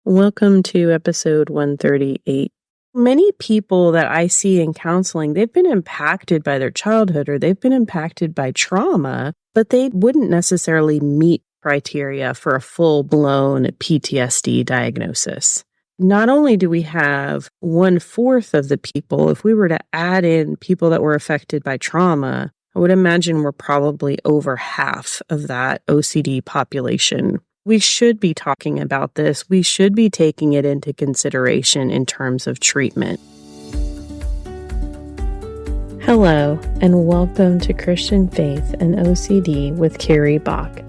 Welcome to episode 138. Many people that I see in counseling, they've been impacted by their childhood or they've been impacted by trauma, but they wouldn't necessarily meet criteria for a full-blown PTSD diagnosis. Not only do we have 1/4 of the people, if we were to add in people that were affected by trauma, I would imagine we're probably over half of that OCD population. We should be talking about this. We should be taking it into consideration in terms of treatment. Hello, and welcome to Christian Faith and OCD with Carrie Bach.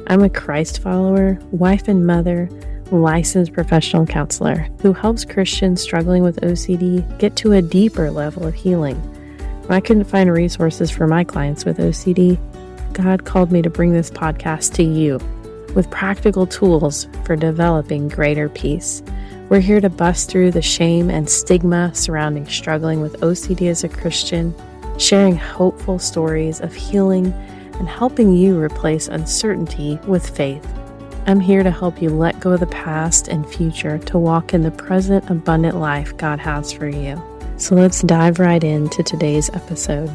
I'm a Christ follower, wife and mother, licensed professional counselor who helps Christians struggling with OCD get to a deeper level of healing. When I couldn't find resources for my clients with OCD, God called me to bring this podcast to you with practical tools for developing greater peace. We're here to bust through the shame and stigma surrounding struggling with OCD as a Christian, sharing hopeful stories of healing and helping you replace uncertainty with faith. I'm here to help you let go of the past and future to walk in the present abundant life God has for you. So let's dive right into today's episode.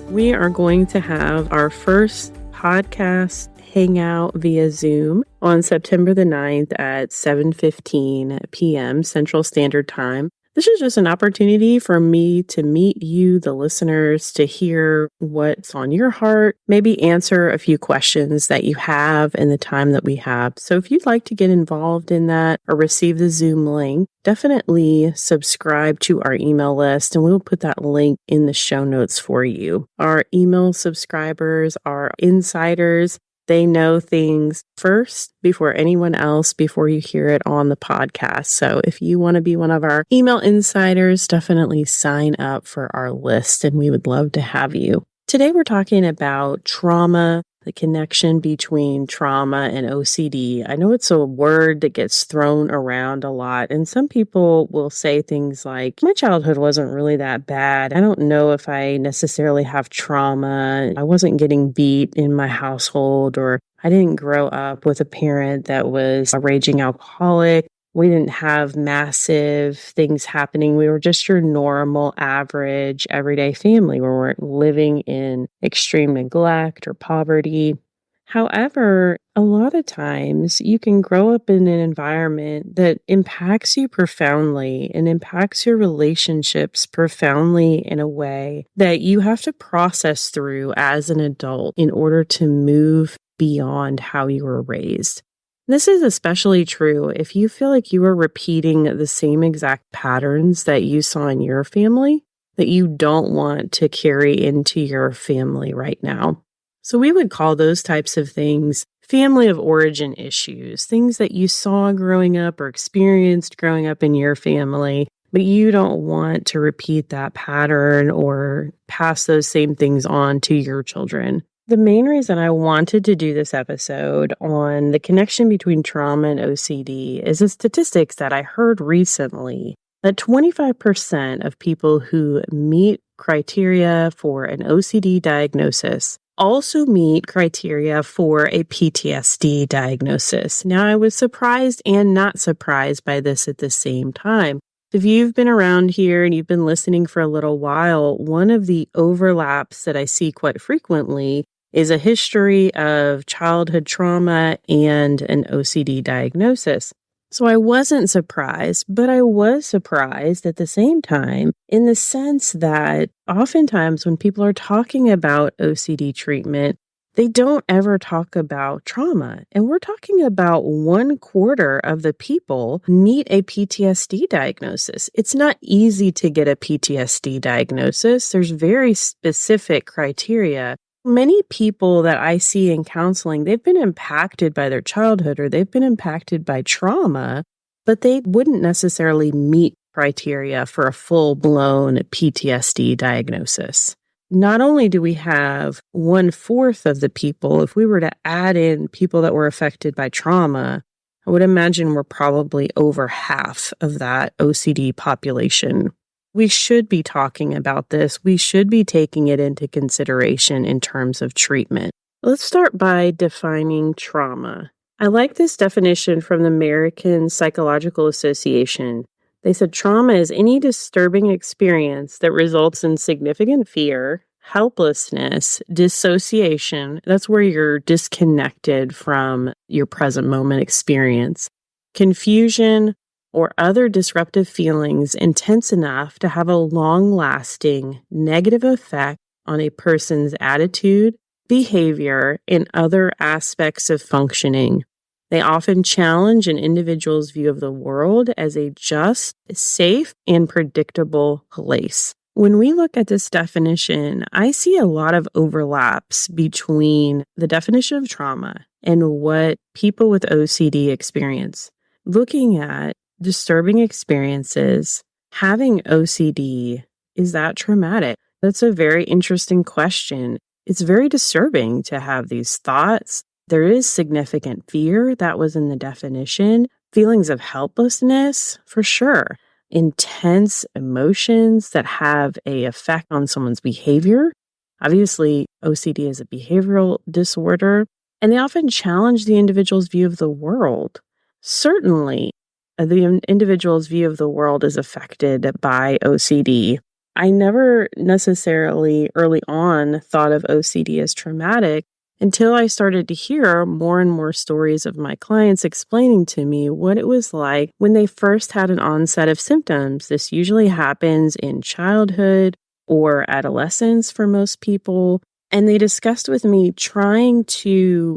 We are going to have our first podcast hangout via Zoom on September the 9th at 7:15 p.m. Central Standard Time. This is just an opportunity for me to meet you, the listeners, to hear what's on your heart, maybe answer a few questions that you have in the time that we have. So if you'd like to get involved in that or receive the Zoom link, definitely subscribe to our email list and we'll put that link in the show notes for you. Our email subscribers are insiders. They know things first before anyone else, before you hear it on the podcast. So if you want to be one of our email insiders, definitely sign up for our list and we would love to have you. Today we're talking about trauma, the connection between trauma and OCD. I know it's a word that gets thrown around a lot, and some people will say things like, my childhood wasn't really that bad. I don't know if I necessarily have trauma. I wasn't getting beat in my household, or I didn't grow up with a parent that was a raging alcoholic. We didn't have massive things happening. We were just your normal, average, everyday family. We weren't living in extreme neglect or poverty. However, a lot of times you can grow up in an environment that impacts you profoundly and impacts your relationships profoundly in a way that you have to process through as an adult in order to move beyond how you were raised. This is especially true if you feel like you are repeating the same exact patterns that you saw in your family that you don't want to carry into your family right now. So we would call those types of things family of origin issues, things that you saw growing up or experienced growing up in your family, but you don't want to repeat that pattern or pass those same things on to your children. The main reason I wanted to do this episode on the connection between trauma and OCD is the statistics that I heard recently that 25% of people who meet criteria for an OCD diagnosis also meet criteria for a PTSD diagnosis. Now, I was surprised and not surprised by this at the same time. If you've been around here and you've been listening for a little while, one of the overlaps that I see quite frequently is a history of childhood trauma and an OCD diagnosis. So I wasn't surprised, but I was surprised at the same time in the sense that oftentimes when people are talking about OCD treatment, they don't ever talk about trauma. And we're talking about 1/4 of the people meet a PTSD diagnosis. It's not easy to get a PTSD diagnosis. There's very specific criteria. Many people that I see in counseling, they've been impacted by their childhood or they've been impacted by trauma, but they wouldn't necessarily meet criteria for a full-blown PTSD diagnosis. Not only do we have 1/4 of the people, if we were to add in people that were affected by trauma, I would imagine we're probably over half of that OCD population. We should be talking about this. We should be taking it into consideration in terms of treatment. Let's start by defining trauma. I like this definition from the American Psychological Association. They said trauma is any disturbing experience that results in significant fear, helplessness, dissociation. That's where you're disconnected from your present moment experience, confusion, or other disruptive feelings intense enough to have a long-lasting negative effect on a person's attitude, behavior, and other aspects of functioning. They often challenge an individual's view of the world as a just, safe, and predictable place. When we look at this definition, I see a lot of overlaps between the definition of trauma and what people with OCD experience. Looking at disturbing experiences, having OCD, is that traumatic? That's a very interesting question. It's very disturbing to have these thoughts. There is significant fear that was in the definition, feelings of helplessness, for sure, intense emotions that have an effect on someone's behavior. Obviously, OCD is a behavioral disorder, and they often challenge the individual's view of the world. Certainly, the individual's view of the world is affected by OCD. I never necessarily early on thought of OCD as traumatic until I started to hear more and more stories of my clients explaining to me what it was like when they first had an onset of symptoms. This usually happens in childhood or adolescence for most people. And they discussed with me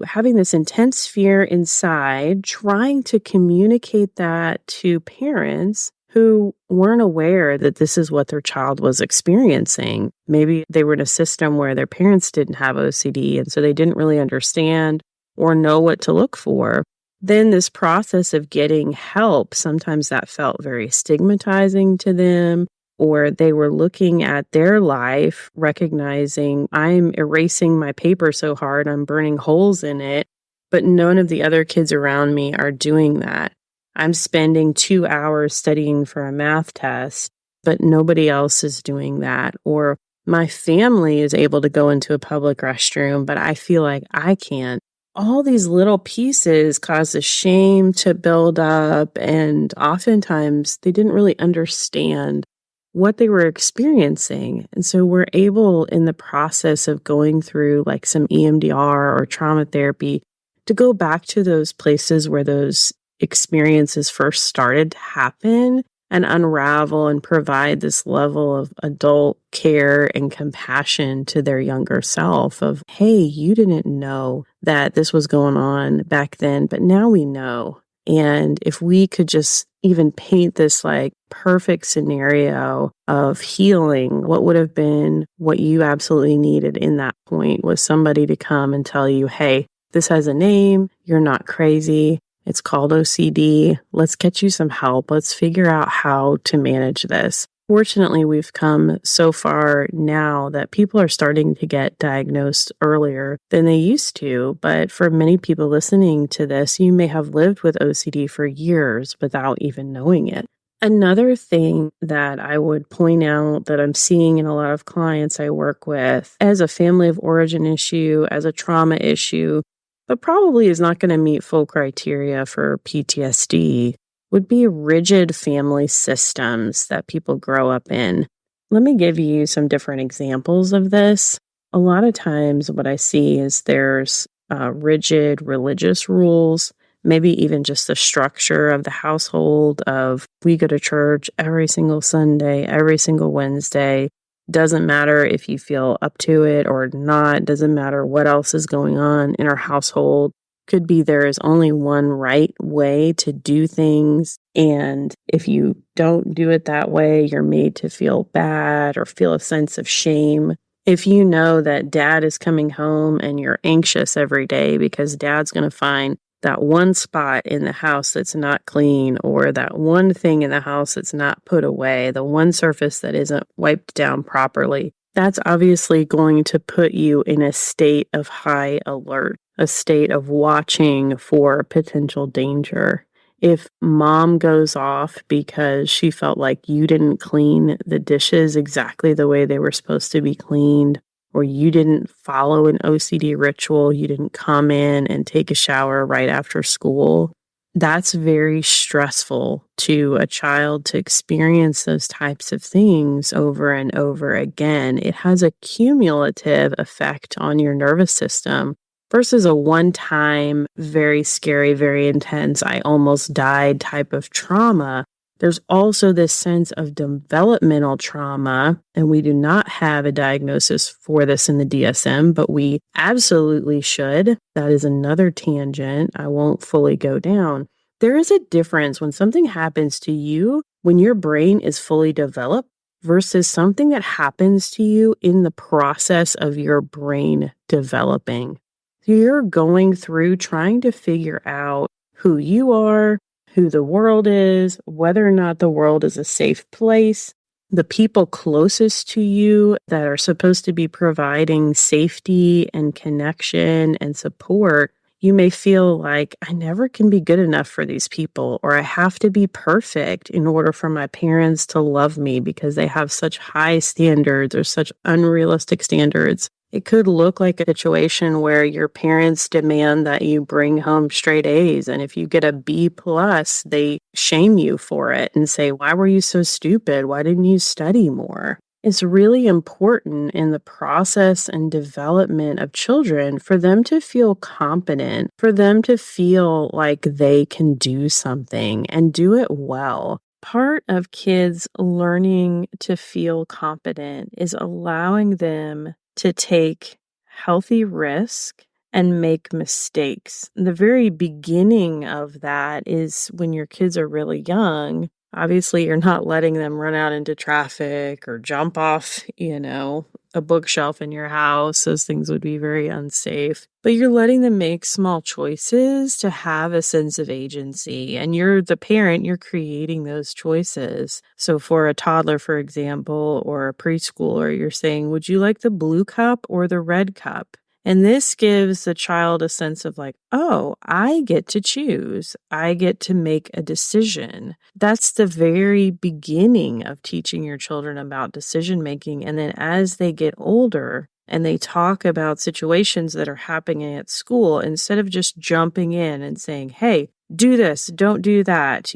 having this intense fear inside, trying to communicate that to parents who weren't aware that this is what their child was experiencing. Maybe they were in a system where their parents didn't have OCD, and so they didn't really understand or know what to look for. Then this process of getting help, sometimes that felt very stigmatizing to them, or they were looking at their life, recognizing, I'm erasing my paper so hard, I'm burning holes in it, but none of the other kids around me are doing that. I'm spending 2 hours studying for a math test, but nobody else is doing that. Or my family is able to go into a public restroom, but I feel like I can't. All these little pieces cause the shame to build up, and oftentimes they didn't really understand what they were experiencing. And so we're able, in the process of going through like some EMDR or trauma therapy, to go back to those places where those experiences first started to happen and unravel and provide this level of adult care and compassion to their younger self of, hey, you didn't know that this was going on back then, but now we know. And if we could just even paint this like perfect scenario of healing, what would have been what you absolutely needed in that point was somebody to come and tell you, hey, this has a name, you're not crazy. It's called OCD. Let's get you some help. Let's figure out how to manage this. Fortunately, we've come so far now that people are starting to get diagnosed earlier than they used to. But for many people listening to this, you may have lived with OCD for years without even knowing it. Another thing that I would point out that I'm seeing in a lot of clients I work with as a family of origin issue, as a trauma issue, but probably is not going to meet full criteria for PTSD, would be rigid family systems that people grow up in. Let me give you some different examples of this. A lot of times what I see is there's rigid religious rules, maybe even just the structure of the household of we go to church every single Sunday, every single Wednesday. Doesn't matter if you feel up to it or not. Doesn't matter what else is going on in our household. Could be there is only one right way to do things. And if you don't do it that way, you're made to feel bad or feel a sense of shame. If you know that dad is coming home and you're anxious every day because dad's going to find that one spot in the house that's not clean, or that one thing in the house that's not put away, the one surface that isn't wiped down properly, that's obviously going to put you in a state of high alert, a state of watching for potential danger. If mom goes off because she felt like you didn't clean the dishes exactly the way they were supposed to be cleaned, or you didn't follow an OCD ritual, you didn't come in and take a shower right after school. That's very stressful to a child to experience those types of things over and over again. It has a cumulative effect on your nervous system versus a one-time, very scary, very intense, I almost died type of trauma. There's also this sense of developmental trauma, and we do not have a diagnosis for this in the DSM, but we absolutely should. That is another tangent I won't fully go down. There is a difference when something happens to you when your brain is fully developed versus something that happens to you in the process of your brain developing. You're going through trying to figure out who you are, who the world is, whether or not the world is a safe place, the people closest to you that are supposed to be providing safety and connection and support. You may feel like I never can be good enough for these people, or I have to be perfect in order for my parents to love me because they have such high standards or such unrealistic standards. It could look like a situation where your parents demand that you bring home straight A's, and if you get a B plus, they shame you for it and say, why were you so stupid? Why didn't you study more? It's really important in the process and development of children for them to feel competent, for them to feel like they can do something and do it well. Part of kids learning to feel competent is allowing them to take healthy risk and make mistakes. The very beginning of that is when your kids are really young. Obviously, you're not letting them run out into traffic or jump off, a bookshelf in your house. Those things would be very unsafe. But you're letting them make small choices to have a sense of agency. And you're the parent, you're creating those choices. So for a toddler, for example, or a preschooler, you're saying, would you like the blue cup or the red cup? And this gives the child a sense of like, oh, I get to choose. I get to make a decision. That's the very beginning of teaching your children about decision making. And then as they get older and they talk about situations that are happening at school, instead of just jumping in and saying, hey, do this, don't do that,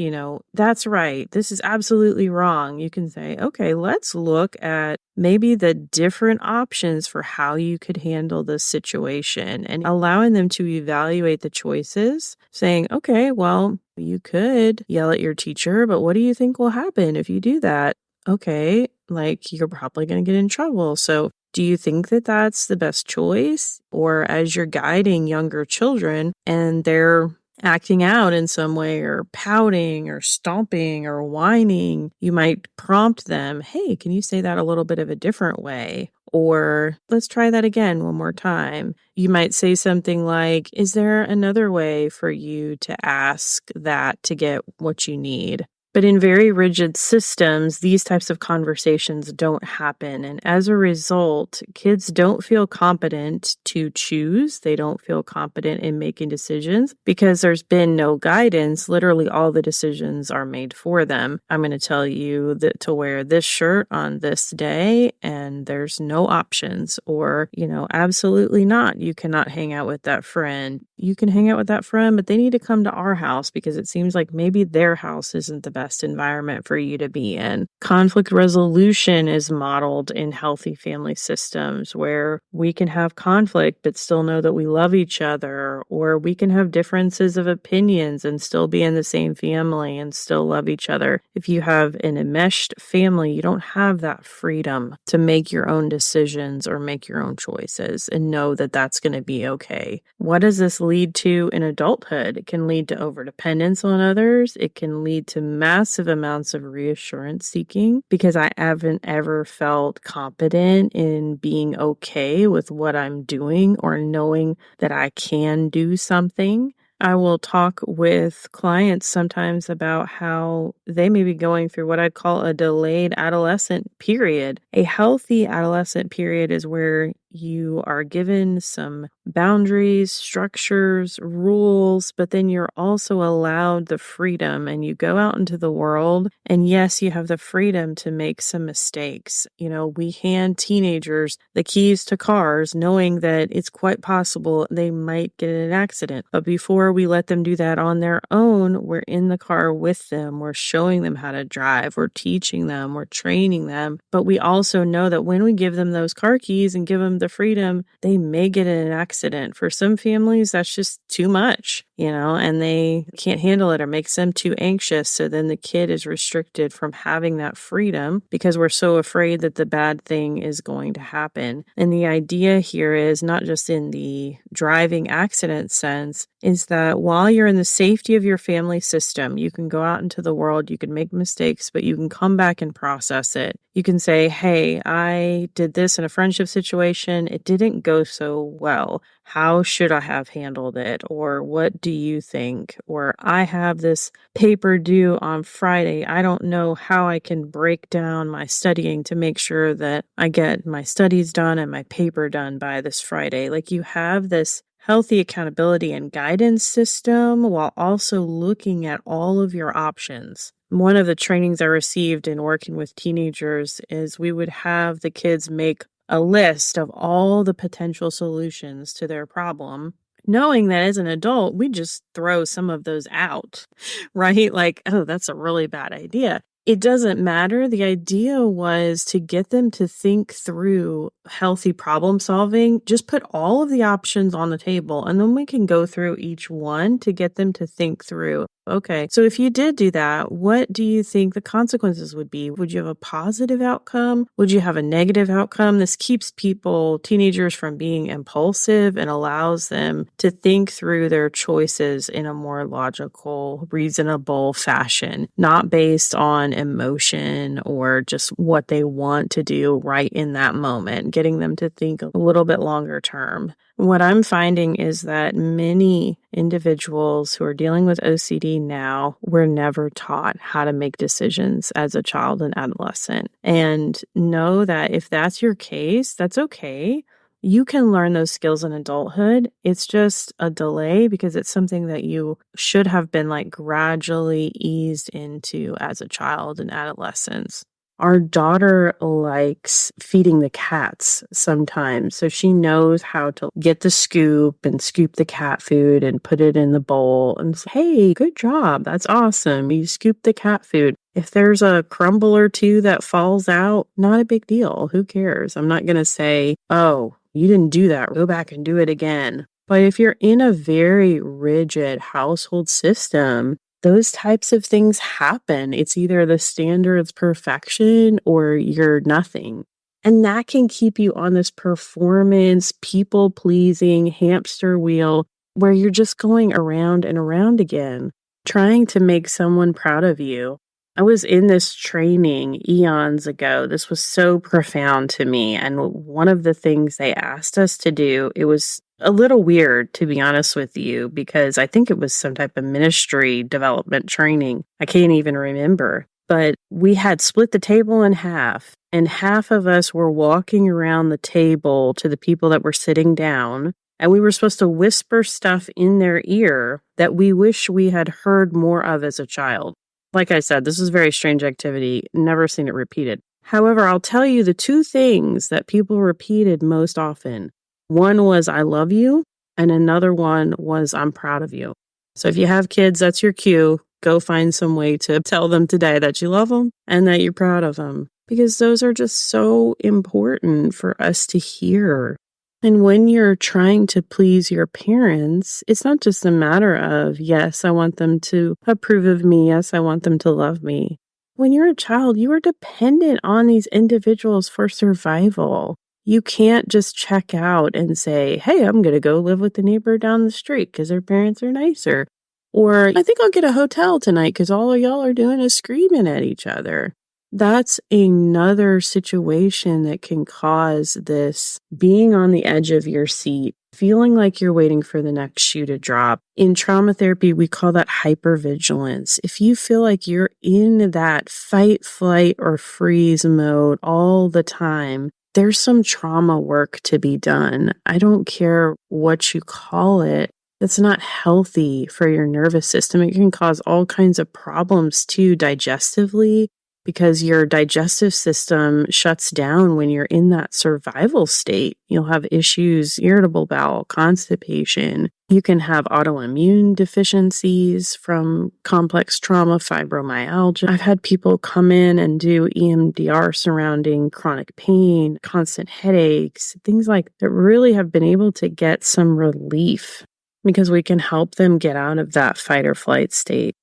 that's right, this is absolutely wrong. You can say, okay, let's look at maybe the different options for how you could handle this situation, and allowing them to evaluate the choices, saying, okay, well, you could yell at your teacher, but what do you think will happen if you do that? Okay, like you're probably going to get in trouble. So do you think that that's the best choice? Or as you're guiding younger children and they're acting out in some way or pouting or stomping or whining, you might prompt them, hey, can you say that a little bit of a different way? Or let's try that again one more time. You might say something like, is there another way for you to ask that to get what you need? But in very rigid systems, these types of conversations don't happen. And as a result, kids don't feel competent to choose. They don't feel competent in making decisions because there's been no guidance. Literally, all the decisions are made for them. I'm going to tell you that to wear this shirt on this day, and there's no options. Or, absolutely not. You cannot hang out with that friend. You can hang out with that friend, but they need to come to our house because it seems like maybe their house isn't the best environment for you to be in. Conflict resolution is modeled in healthy family systems where we can have conflict but still know that we love each other, or we can have differences of opinions and still be in the same family and still love each other. If you have an enmeshed family, you don't have that freedom to make your own decisions or make your own choices and know that that's going to be okay. What does this lead to in adulthood? It can lead to overdependence on others. It can lead to massive amounts of reassurance seeking because I haven't ever felt competent in being okay with what I'm doing or knowing that I can do something. I will talk with clients sometimes about how they may be going through what I'd call a delayed adolescent period. A healthy adolescent period is where you are given some boundaries, structures, rules, but then you're also allowed the freedom and you go out into the world. And yes, you have the freedom to make some mistakes. We hand teenagers the keys to cars, knowing that it's quite possible they might get in an accident. But before we let them do that on their own, we're in the car with them. We're showing them how to drive. We're teaching them. We're training them. But we also know that when we give them those car keys and give them the freedom, they may get in an accident. For some families, that's just too much, and they can't handle it or makes them too anxious. So then the kid is restricted from having that freedom because we're so afraid that the bad thing is going to happen. And the idea here is not just in the driving accident sense, is that while you're in the safety of your family system, you can go out into the world, you can make mistakes, but you can come back and process it. You can say, hey, I did this in a friendship situation. It didn't go so well. How should I have handled it? Or what do you think? Or I have this paper due on Friday. I don't know how I can break down my studying to make sure that I get my studies done and my paper done by this Friday. Like, you have this healthy accountability and guidance system while also looking at all of your options. One of the trainings I received in working with teenagers is we would have the kids make a list of all the potential solutions to their problem, knowing that as an adult, we just throw some of those out, right? Like, oh, that's a really bad idea. It doesn't matter. The idea was to get them to think through healthy problem solving. Just put all of the options on the table, and then we can go through each one to get them to think through. Okay, so if you did do that, what do you think the consequences would be? Would you have a positive outcome? Would you have a negative outcome? This keeps teenagers from being impulsive and allows them to think through their choices in a more logical, reasonable fashion, not based on emotion or just what they want to do right in that moment, getting them to think a little bit longer term. What I'm finding is that many individuals who are dealing with OCD now were never taught how to make decisions as a child and adolescent. And know that if that's your case, that's okay. You can learn those skills in adulthood. It's just a delay because it's something that you should have been gradually eased into as a child and adolescence. Our daughter likes feeding the cats sometimes. So she knows how to get the scoop and scoop the cat food and put it in the bowl and say, hey, good job. That's awesome. You scooped the cat food. If there's a crumble or two that falls out, not a big deal. Who cares? I'm not going to say, oh, you didn't do that. Go back and do it again. But if you're in a very rigid household system, those types of things happen. It's either the standard's perfection or you're nothing. And that can keep you on this performance, people-pleasing hamster wheel where you're just going around and around again, trying to make someone proud of you. I was in this training eons ago. This was so profound to me. And one of the things they asked us to do, it was a little weird, to be honest with you, because I think it was some type of ministry development training. I can't even remember. But we had split the table in half, and half of us were walking around the table to the people that were sitting down, and we were supposed to whisper stuff in their ear that we wish we had heard more of as a child. Like I said, this is a very strange activity. Never seen it repeated. However, I'll tell you the two things that people repeated most often. One was, I love you, and another one was, I'm proud of you. So if you have kids, that's your cue. Go find some way to tell them today that you love them and that you're proud of them, because those are just so important for us to hear. And when you're trying to please your parents, it's not just a matter of, yes, I want them to approve of me. Yes, I want them to love me. When you're a child, you are dependent on these individuals for survival. You can't just check out and say, hey, I'm going to go live with the neighbor down the street because their parents are nicer. Or I think I'll get a hotel tonight because all of y'all are doing is screaming at each other. That's another situation that can cause this being on the edge of your seat, feeling like you're waiting for the next shoe to drop. In trauma therapy, we call that hypervigilance. If you feel like you're in that fight, flight, or freeze mode all the time, there's some trauma work to be done. I don't care what you call it. It's not healthy for your nervous system. It can cause all kinds of problems too, digestively, because your digestive system shuts down when you're in that survival state. You'll have issues, irritable bowel, constipation. You can have autoimmune deficiencies from complex trauma, fibromyalgia. I've had people come in and do EMDR surrounding chronic pain, constant headaches, things like that really have been able to get some relief because we can help them get out of that fight or flight state.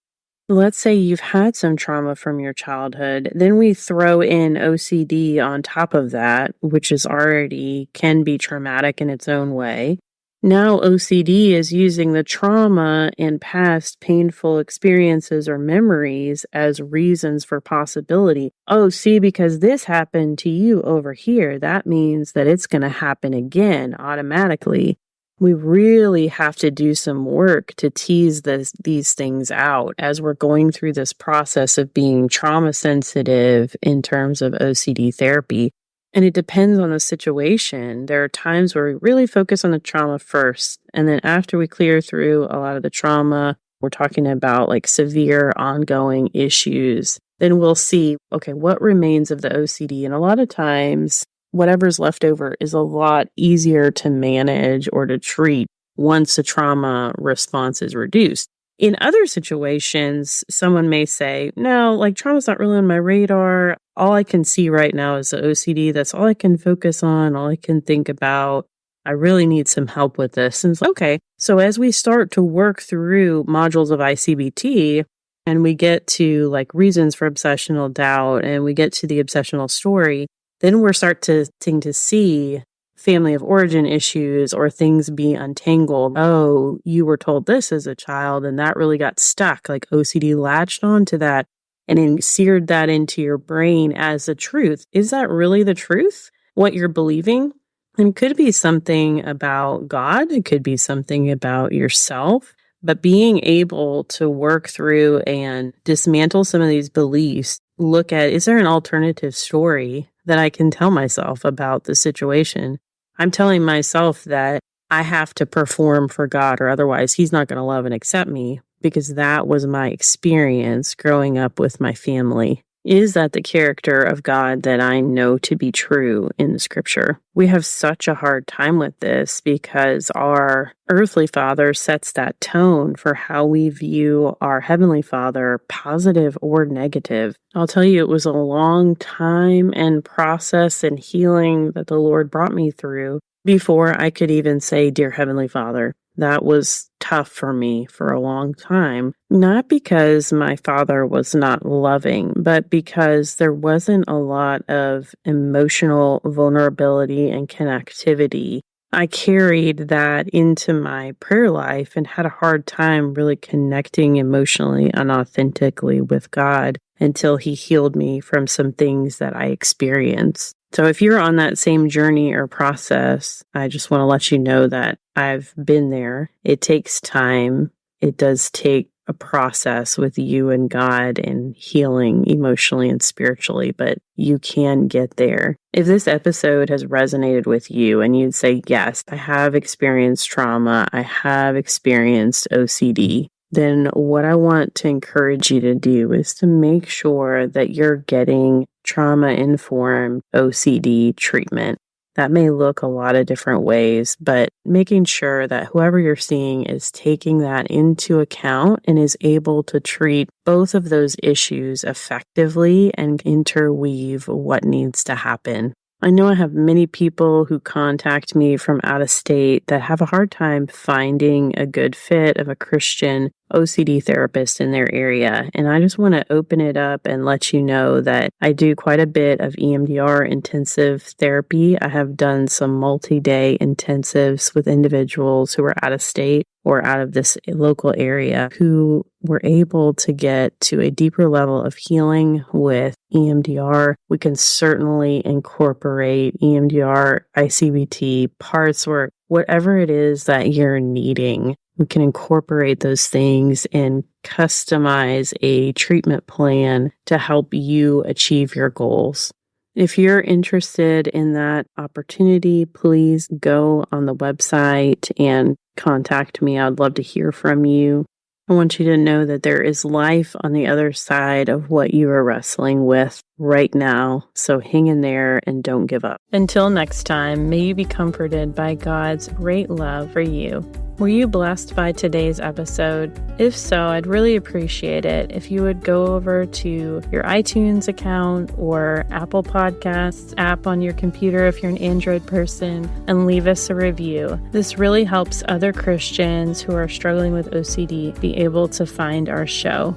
Let's say you've had some trauma from your childhood, then we throw in OCD on top of that, which is already can be traumatic in its own way. Now OCD is using the trauma and past painful experiences or memories as reasons for possibility. Oh, see, because this happened to you over here, that means that it's going to happen again automatically. We really have to do some work to tease these things out as we're going through this process of being trauma sensitive in terms of OCD therapy. And it depends on the situation. There are times where we really focus on the trauma first. And then after we clear through a lot of the trauma, we're talking about like severe ongoing issues. Then we'll see, okay, what remains of the OCD? And a lot of times, whatever's left over is a lot easier to manage or to treat once the trauma response is reduced. In other situations, someone may say, no, like trauma's not really on my radar. All I can see right now is the OCD. That's all I can focus on, all I can think about. I really need some help with this. And it's like, okay, so as we start to work through modules of ICBT and we get to like reasons for obsessional doubt and we get to the obsessional story, then we're starting to see family of origin issues or things be untangled. Oh, you were told this as a child and that really got stuck. Like OCD latched onto that and then seared that into your brain as the truth. Is that really the truth? What you're believing? And it could be something about God. It could be something about yourself. But being able to work through and dismantle some of these beliefs, look at, is there an alternative story that I can tell myself about the situation? I'm telling myself that I have to perform for God or otherwise he's not going to love and accept me because that was my experience growing up with my family. Is that the character of God that I know to be true in the scripture? We have such a hard time with this because our earthly father sets that tone for how we view our heavenly father, positive or negative. I'll tell you, it was a long time and process and healing that the Lord brought me through before I could even say, Dear Heavenly Father. That was tough for me for a long time, not because my father was not loving, but because there wasn't a lot of emotional vulnerability and connectivity. I carried that into my prayer life and had a hard time really connecting emotionally and authentically with God until he healed me from some things that I experienced. So if you're on that same journey or process, I just want to let you know that I've been there. It takes time. It does take a process with you and God and healing emotionally and spiritually, but you can get there. If this episode has resonated with you and you'd say, yes, I have experienced trauma, I have experienced OCD, then what I want to encourage you to do is to make sure that you're getting trauma-informed OCD treatment. That may look a lot of different ways, but making sure that whoever you're seeing is taking that into account and is able to treat both of those issues effectively and interweave what needs to happen. I know I have many people who contact me from out of state that have a hard time finding a good fit of a Christian OCD therapist in their area. And I just want to open it up and let you know that I do quite a bit of EMDR intensive therapy. I have done some multi-day intensives with individuals who are out of state or out of this local area who were able to get to a deeper level of healing with EMDR. We can certainly incorporate EMDR, ICBT, parts work, whatever it is that you're needing. We can incorporate those things and customize a treatment plan to help you achieve your goals. If you're interested in that opportunity, please go on the website and contact me. I'd love to hear from you. I want you to know that there is life on the other side of what you are wrestling with right now. So hang in there and don't give up. Until next time, may you be comforted by God's great love for you. Were you blessed by today's episode? If so, I'd really appreciate it if you would go over to your iTunes account or Apple Podcasts app on your computer if you're an Android person and leave us a review. This really helps other Christians who are struggling with OCD be able to find our show.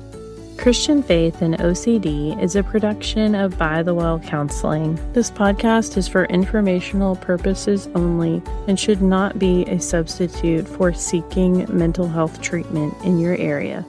Christian Faith and OCD is a production of By the Well Counseling. This podcast is for informational purposes only and should not be a substitute for seeking mental health treatment in your area.